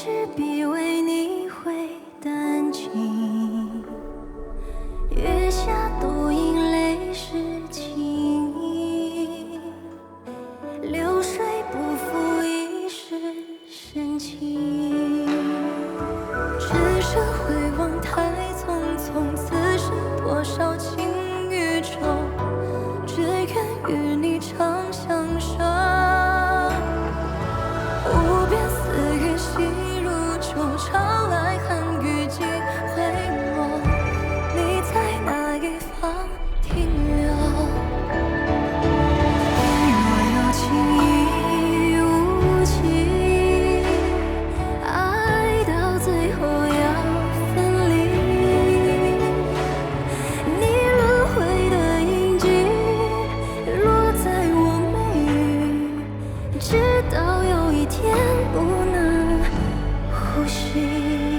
是必为你会担惊，月下独饮泪湿情意，流水不负一世深情。只是回望太匆匆，此生多少情与愁，只愿与你长相守。无边丝云细如旧，潮来寒雨几回眸，你在哪一方停留？若有情亦无情，爱到最后要分离。你轮回的印记落在我眉宇，直到有一天不能呼吸。